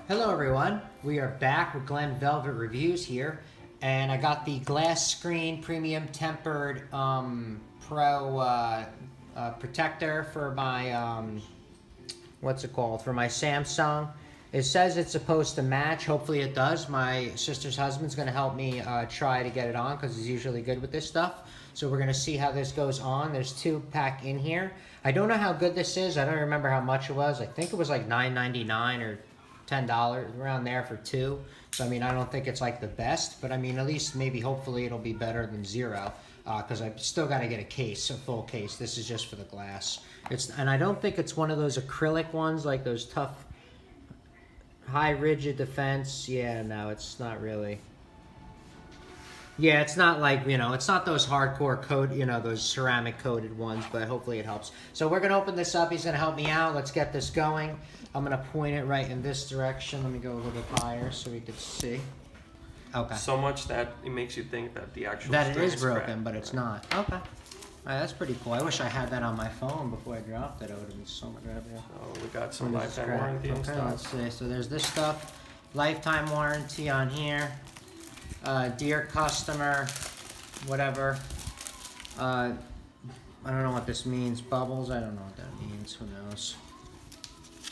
Hello everyone, we are back with Glen Velvet Reviews here, and I got the glass screen premium tempered pro protector for my what's it called, for my Samsung. It says it's supposed to match. Hopefully it does. My sister's husband's going to help me try to get it on because he's usually good with this stuff. So we're going to see how this goes on. There's 2 pack in here. I don't know how good this is. I don't remember how much it was. I think it was like $9.99 or $10 around there for 2. So I mean, I don't think it's like the best, but I mean, at least maybe hopefully it'll be better than 0 because I've still got to get a case, a full case. This is just for the glass. And I don't think it's one of those acrylic ones, like those tough high rigid defense. Yeah, no, it's not really. Yeah, it's not like, you know, it's not those hardcore coat, you know, those ceramic coated ones, but hopefully it helps. So we're gonna open this up. He's gonna help me out. Let's get this going. I'm gonna point it right in this direction. Let me go a little bit higher so we can see. Okay. So much that it makes you think that the actual that it string is broken, cracked. but it's not. Okay. All right, that's pretty cool. I wish I had that on my phone before I dropped it. It would have been so much better. Oh, we got some lifetime warranty and Okay, stuff. let's see. So there's this stuff. Lifetime warranty on here. Dear customer, whatever. I don't know what this means. Bubbles, I don't know what that means. Who knows?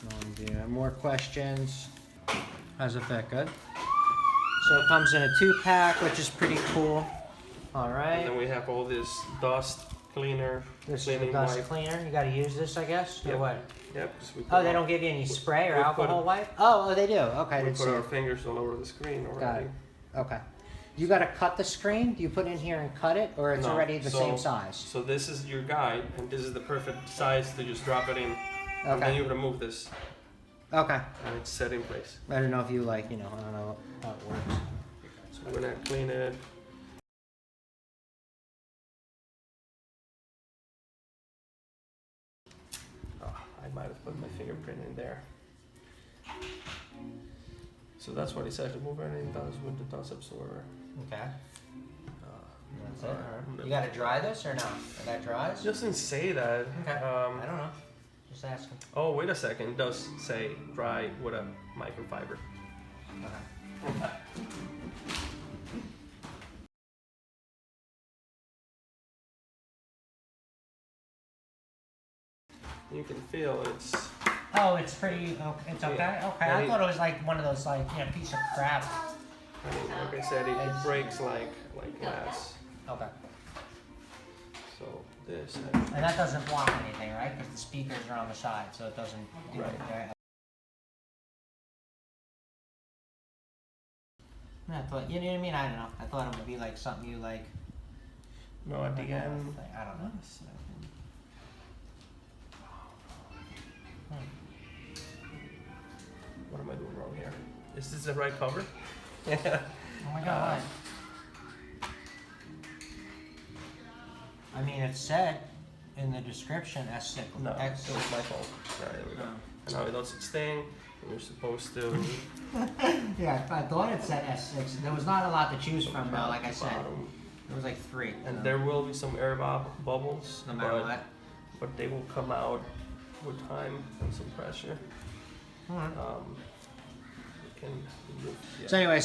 No idea. More questions. How's it fit? Good? So it comes in a 2-pack, which is pretty cool. All right. And then we have all this dust cleaner, This is a cleaning dust wipe. cleaner. You got to use this, I guess? Or Yep. what? Yep. 'Cause we Oh, put they our- don't give you any spray or we put alcohol wipe? Oh, they do. Okay, I We didn't put see our it. fingers all over the screen already. Got it. Okay. You got to cut the screen? Do you put it in here and cut it? Or it's No, already the so- same size? So this is your guide, and this is the perfect size to just drop it in. And then you remove this, Okay. and it's set in place. I don't know if you like, you know, I don't know how it works. So we're gonna clean it. Oh, I might have put my fingerprint in there. So that's what it says. Remove anything does with the dust absorber. Okay. That's it. Alright, Alright. You got to dry this or no? That dries? It doesn't say that. Okay. I don't know. Just asking. Oh, wait a second. It does say dry with a microfiber. Okay. You can feel it's. Oh, it's pretty, it's okay? Yeah. Okay, I thought it was like one of those, like, you know, piece of crap. I mean, like I said, it breaks like glass. Okay. So this. And that doesn't block anything, right? Because the speakers are on the side, so it doesn't do Right. anything. I thought, you know what I mean? I don't know. I thought it would be like something you like. No, at the end. I don't know. What am I doing wrong here? Is this the right cover? Oh my god, why? I mean, it said in the description S6. No, it was my fault. Alright, there we go. And now it does its thing. And you're supposed to. Yeah, I thought it said S6. There was not a lot to choose from, though, like I the said. bottom. There was like 3. And there will be some air bubbles. No matter what. But they will come out with time and some pressure. Alright. We can remove. Yeah. So anyway,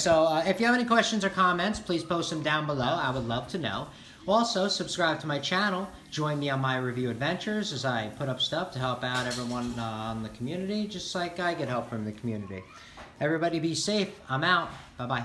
if you have any questions or comments, please post them down below. I would love to know. Also, subscribe to my channel. Join me on my review adventures as I put up stuff to help out everyone in the community, just like I get help from the community. Everybody be safe. I'm out. Bye-bye.